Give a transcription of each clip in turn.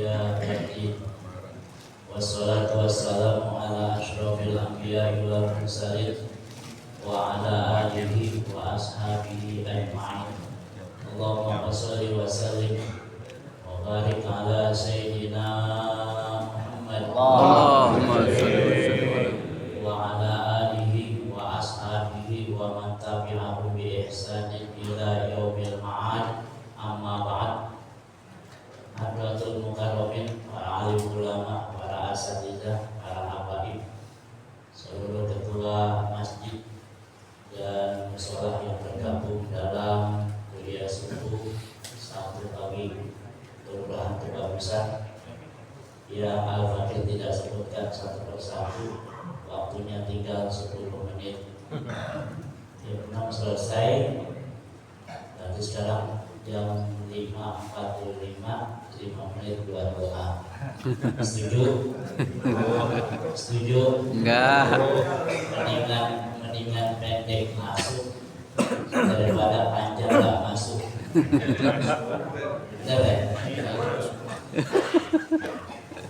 الدين والصلاة والسلام على أشرف الأنبياء والمرسلين وعلى آله وأصحابه أجمعين. اللهم صل وسلم وبارك على سيدنا محمد اللهم صل وسلم وعلى آله وأصحابه ومن تبعه بإحسان إلى يوم المعاد. أما بعد. Hadratul Mukarramin, para alim ulama, para asatidzah, para habaib, seluruh ketua masjid dan musholah yang tergabung dalam kuliah subuh Sabtu pagi Kelurahan Tegalusan yang Al-Fakir tidak sebutkan satu persatu. Waktunya tinggal 10 menit. Jam 6 selesai. Nanti sekarang jam 5.45, 5 menit 2 doa. Setuju? Setuju? Enggak. Mendingan pendek masuk daripada panjang nggak masuk. Benar ya?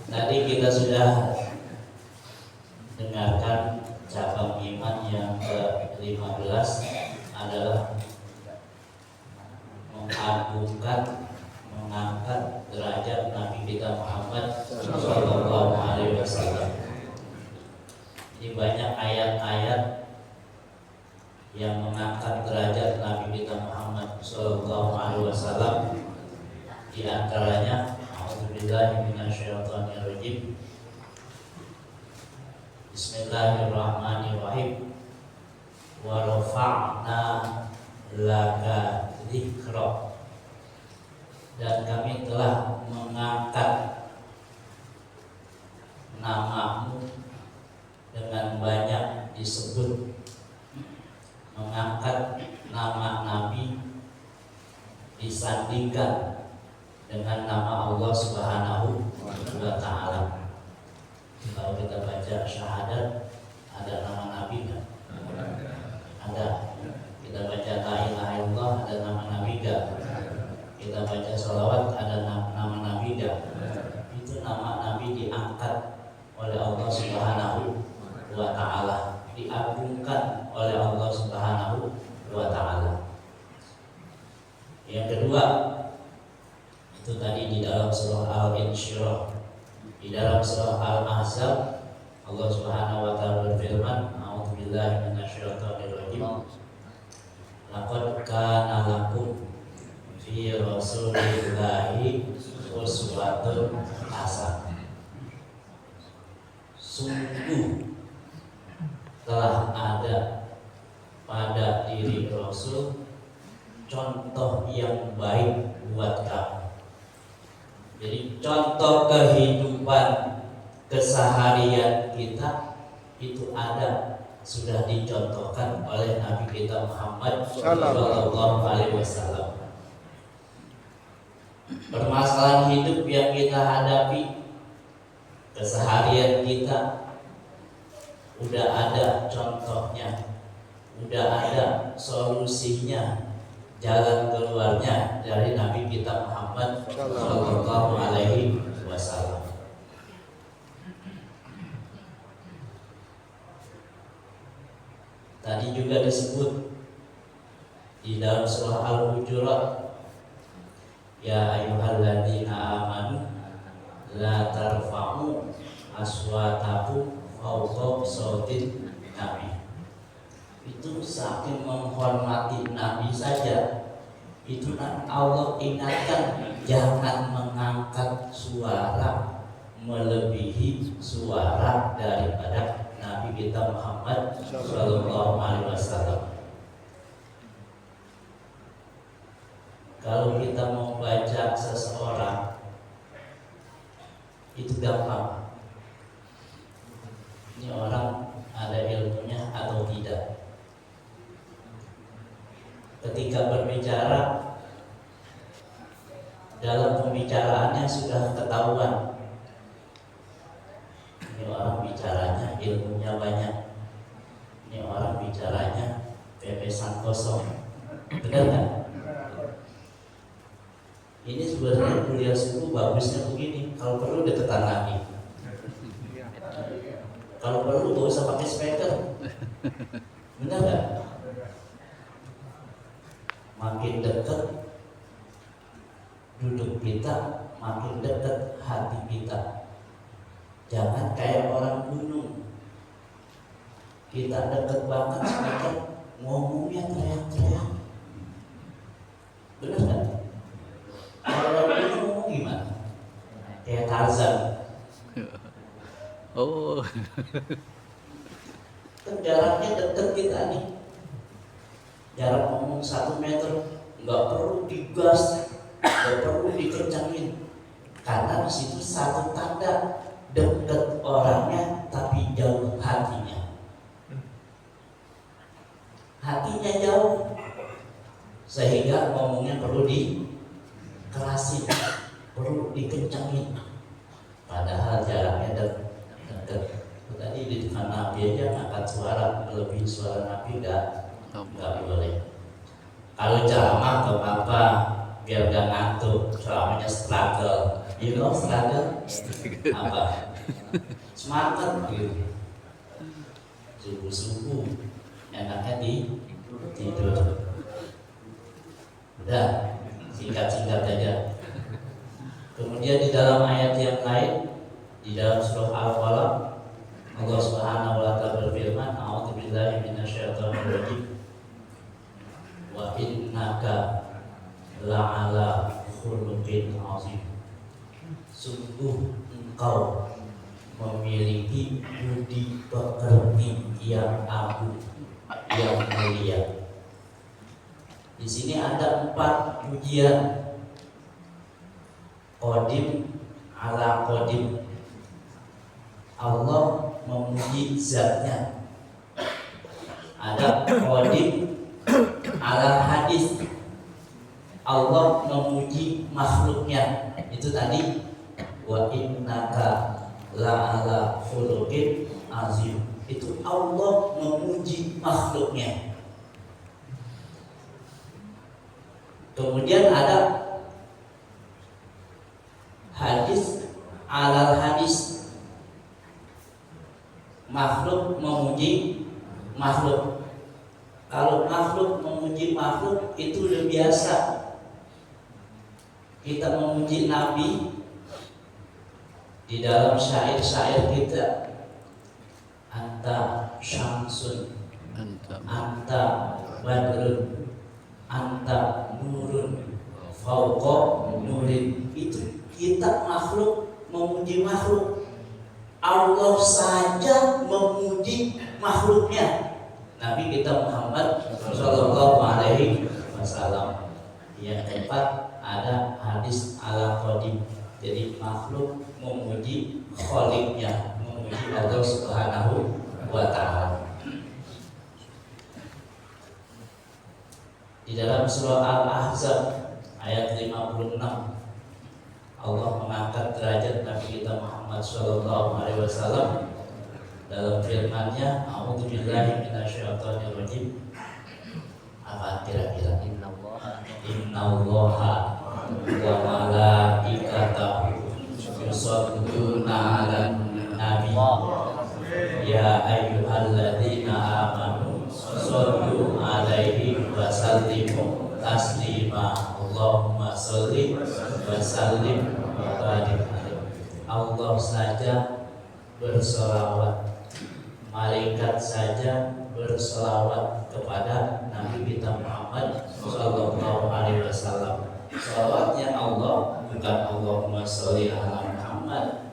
Tadi kita sudah dengarkan cabang iman yang ke-15 adalah mengangkat derajat Nabi kita Muhammad Sallallahu Alaihi Wasallam. Ini banyak ayat-ayat yang mengangkat derajat Nabi kita Muhammad Sallallahu Alaihi Wasallam. Di antaranya, A'udzubillahi minasyaitonirrajim. Bismillahirrahmanirrahim. Wa rafa'na laka dzikra, dan kami telah mengangkat namamu dengan banyak disebut. Mengangkat nama Nabi disandingkan dengan nama Allah Subhanahu wa Ta'ala. Kalau kita baca syahadat, ada nama Nabi kan? Ada. Kita baca la ilaha illallah, ada nama Nabi gak? Kita baca sholawat, ada nama Nabi gak? Itu nama Nabi diangkat oleh Allah Subhanahu wa Ta'ala, diagungkan oleh Allah Subhanahu wa Ta'ala. Yang kedua, itu tadi di dalam surah Al-Insyirah. Di dalam surah Al-Ahzab, Allah Subhanahu wa Ta'ala berfirman, A'udzubillahi minasyaitonirrajim. Laqad kana lakum fi rasulillahi uswatun hasanah. Sungguh telah ada pada diri Rasul contoh yang baik buat kamu. Jadi contoh kehidupan keseharian kita itu ada, sudah dicontohkan oleh Nabi kita Muhammad Sallallahu Alaihi Wasallam. Permasalahan hidup yang kita hadapi, keseharian kita, udah ada contohnya, udah ada solusinya, jalan keluarnya dari Nabi kita Muhammad Sallallahu Alaihi Wasallam. Tadi juga disebut di dalam surah Al-Hujurat, ya ayyuhalladzina amanu la tarfa'u aswatakum fawqa sautin nabi. Itu saking menghormati Nabi saja, itu Allah ingatkan jangan mengangkat suara melebihi suara daripada Nabi kita Muhammad Sallallahu Alaihi Wasallam. Kalau kita mau baca seseorang itu gampang. Ini orang ada ilmunya atau tidak. Ketika berbicara, dalam pembicaraannya sudah ketahuan. Ini orang bicaranya ilmunya banyak. Ini orang bicaranya pepesan kosong. Benar kan? Ini sebenarnya kuliah subuh bagusnya begini, kalau perlu deketan Nabi. Kalau perlu gak usah pakai speaker. Benar gak? Makin dekat duduk kita, makin dekat hati kita. Jangan kayak orang gunung, kita dekat banget speaker, ngomongnya teriak-teriak. Benar gak? Kalau orang gunung ngomong gimana? Kayak Tarzan. Oh. Kan jaraknya dekat kita nih, jarak ngomong 1 meter, nggak perlu digas, nggak perlu dikencangin, karena di situ satu tanda dekat orangnya tapi jauh hatinya. Hatinya jauh, sehingga ngomongnya perlu dikerasin, perlu dikencangin, padahal jaraknya dekat. Tadi di depan Nabi aja ngangkat suara melebihi suara Nabi nggak boleh. Kalau ceramah nggak apa-apa, biar gak ngantuk. Ceramahnya struggle, you know struggle apa? Semangat gitu. Subuh-subuh enaknya tidur. Udah singkat-singkat aja. Kemudian di dalam ayat yang lain, di dalam surah Al-Falaq, Allah Subhanahu wa taala berfirman, "A'udzubillahi minasyaitonirrajim. Wa innaka la'ala khuluqin 'azim." Sungguh engkau memiliki budi pekerti yang agung, yang mulia. Di sini ada 4 pujian. Qadim ala qadim. Allah memuji zatnya. Ada qadim ala hadis. Allah memuji makhluknya. Itu tadi wa innaka la'ala khuluqin azim. Itu Allah memuji makhluknya. Kemudian ada hadis alal hadis. Makhluk memuji makhluk. Kalau makhluk memuji makhluk itu udah biasa. Kita memuji Nabi di dalam syair-syair kita. Anta syamsun, anta badrun, anta nurun, fauqa nurin. Itu kita makhluk memuji makhluk. Allah saja memuji makhluknya. Nabi kita Muhammad Sallallahu Alaihi Wasallam. Yang keempat ada hadis ala qadim. Jadi makhluk memuji Khaliqnya, memuji Allah Subhanahu wa Ta'ala. Di dalam surah Al-Ahzab ayat 56, Allah mengangkat derajat Nabi kita Muhammad Sallallahu Alaihi Wasallam dalam firman-Nya, "A'udzubillahi minasyaitonirrajim." Apa kira-kira? Innallaha wa malaikatahu yusholluna 'alan nabi ya ayyuhalladzina amanu shollu 'alaihi wa sallimu taslima. Allahumma sholli wa sallim wa barik alaihi. Allah saja berselawat, malaikat saja berselawat kepada Nabi kita Muhammad Sallallahu Alaihi Wasallam. Selawatnya Allah bukan Allahumma sholli ala Muhammad,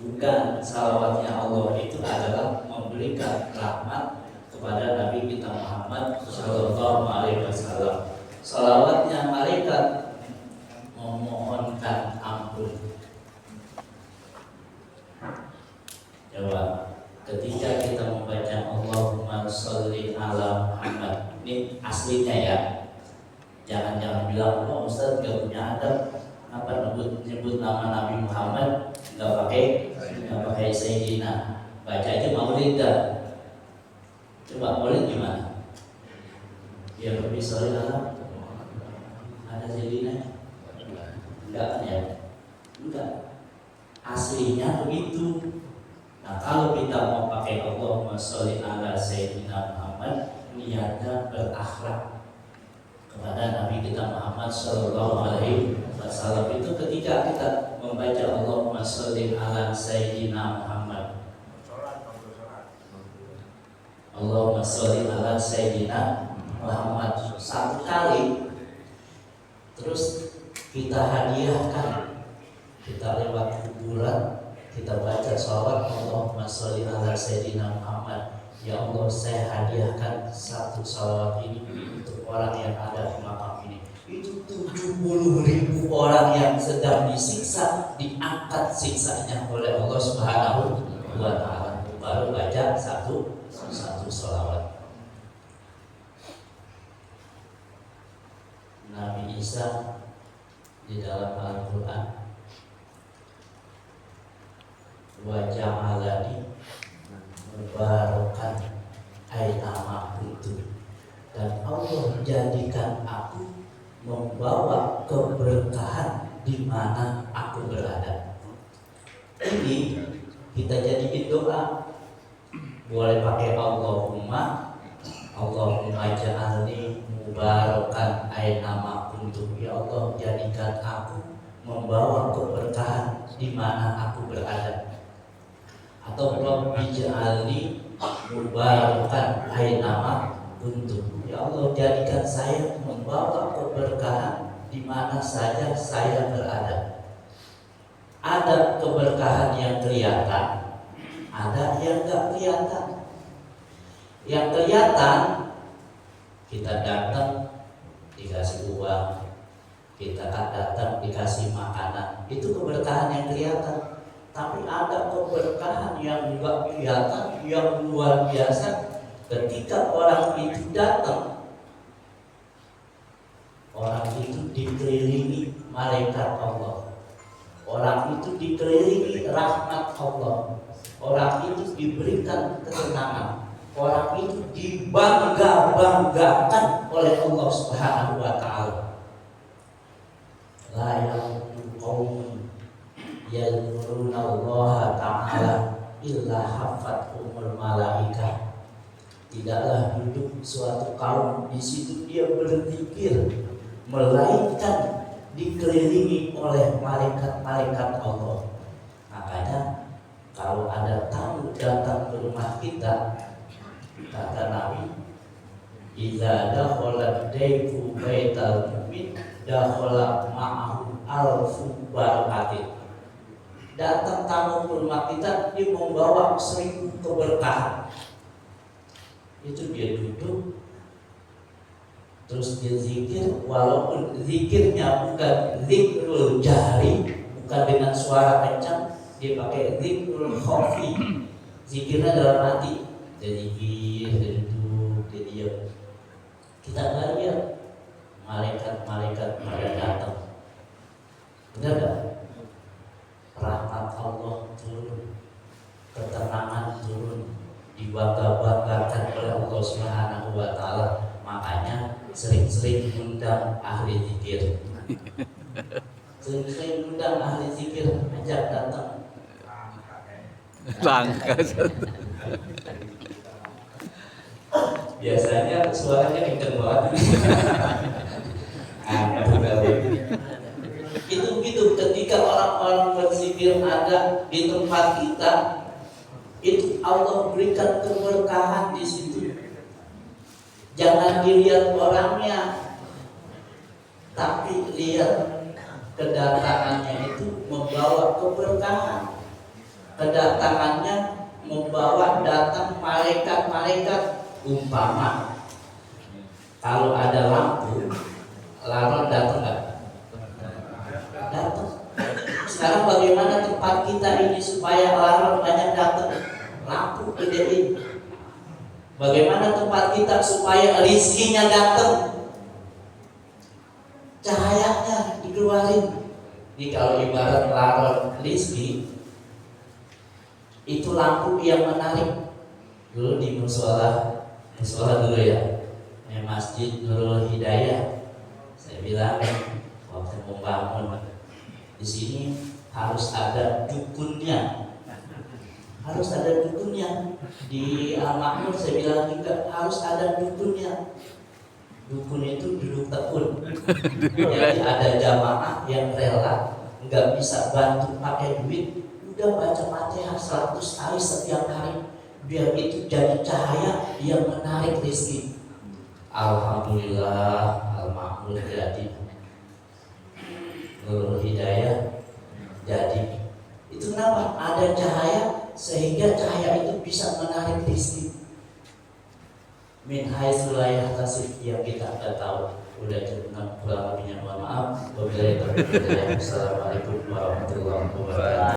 bukan. Selawatnya Allah itu adalah memberikan rahmat kepada Nabi kita Muhammad Sallallahu Alaihi Wasallam. Selawatnya malaikat memohonkan ampun. Coba ketika kita membaca Allahumma sholli ala Muhammad, ini aslinya ya. Jangan bilang, "Oh Ustaz gak punya adab, apa nyebut nama Nabi Muhammad gak pakai Sayyidina." Baca aja maulid dah. Coba maulid gimana? Ya lebih sholli ala, ada Sayyidina. Enggak kan ya? Enggak. Aslinya begitu. Nah, kalau kita mau pakai Allahumma sholli ala Sayyidina Muhammad, niatnya berakhlak kepada Nabi kita Muhammad Sallallahu Alaihi Wasallam. Itu ketika kita membaca Allahumma sholli ala Sayyidina Muhammad, Allahumma sholli ala Sayyidina Muhammad satu kali, terus kita hadiahkan, kita lewat kuburan, kita baca sholawat Allahumma sholli ala Sayyidina Muhammad. Ya Allah, saya hadiahkan satu sholawat ini untuk orang yang ada di makam ini. Itu 70.000 orang yang sedang disiksa, diangkat siksanya oleh Allah Subhanahu wa Ta'ala. Baru baca satu sholawat. Nabi Isa di dalam Al-Quran, wa ja'alani mubarakan ainama kuntu, dan Allah jadikan aku membawa keberkahan di mana aku berada. Ini kita jadikan doa. Boleh pakai Allahumma ja'alni mubarakan ainama kuntu, ya Allah jadikan aku membawa keberkahan di mana aku berada. Atau Rabbi ja'alni mubarakan ainama kuntu, ya Allah jadikan saya membawa keberkahan di mana saja saya berada. Ada keberkahan yang kelihatan, ada yang enggak kelihatan. Yang kelihatan, kita datang dikasih uang, kita datang dikasih makanan, itu keberkahan yang kelihatan. Tapi ada keberkahan yang enggak kelihatan, yang luar biasa. Ketika orang itu datang, orang itu dikelilingi malaikat Allah, orang itu dikelilingi rahmat Allah, orang itu diberikan ketenangan, orang itu dibangga-banggakan oleh Allah Subhanahu wa Ta'ala. La yaqulu qaumun yadhkuruna Allah Ta'ala illa hafathumul malaikah. Tidaklah duduk suatu kaum di situ dia berzikir, melainkan dikelilingi oleh malaikat-malaikat Allah. Makanya kalau ada tamu datang ke rumah kita, kata Nabi, idza dakhala dayfu baital mu'min dakhala ma'ahu alfu barakatin. Datang tamu ke rumah kita, dia membawa 1000 keberkahan. Itu dia duduk, terus dia zikir, walaupun zikirnya bukan zikrul jari, bukan dengan suara kencang, dia pakai zikrul khafi, zikirnya dalam hati. Dia zikir, dia duduk, dia diam. Kita nggak lihat malaikat-malaikat pada datang. Benar nggak? Rahmat Allah turun, ketenangan turun, dibangga-banggakan oleh Allah Subhanahu wa Ta'ala. Makanya sering-sering undang ahli zikir. Sering-sering undang ahli zikir, ajak datang. Bangga. Biasanya suaranya kenceng banget. Itu gitu, ketika orang-orang berzikir ada di tempat kita, itu Allah berikan keberkahan di situ. Jangan dilihat orangnya, tapi lihat kedatangannya itu membawa keberkahan. Kedatangannya membawa datang malaikat-malaikat. Umpama kalau ada lampu, laron datang nggak? Datang. Sekarang bagaimana tempat kita ini supaya laron banyak datang? Lampu gedein. Bagaimana tempat kita supaya rizkinya datang? Cahayanya dikeluarin. Jadi kalau ibarat laron rizki, itu lampu yang menarik. Dulu di musola dulu ya, Masjid Nurul Hidayah. Saya bilang waktu membangun Di sini harus ada dukunnya, harus ada dukunnya. Di Al-Makmur saya bilang juga harus ada dukunnya. Dukun itu duduk tekun. Jadi ada jamaah yang rela, nggak bisa bantu pakai duit, udah baca Fatihah 100 kali setiap hari, biar itu jadi cahaya yang menarik rezeki. Alhamdulillah, Al-Makmur jadi, Nurul Hidayah jadi. Itu kenapa? Ada cahaya, sehingga cahaya itu bisa menarik rezeki. Min haitsu la yahtasib, yang kita nggak tahu. Udah cukup, kurang lebihnya mohon maaf. Wabillahi taufiq. Assalamualaikum warahmatullahi wabarakatuh.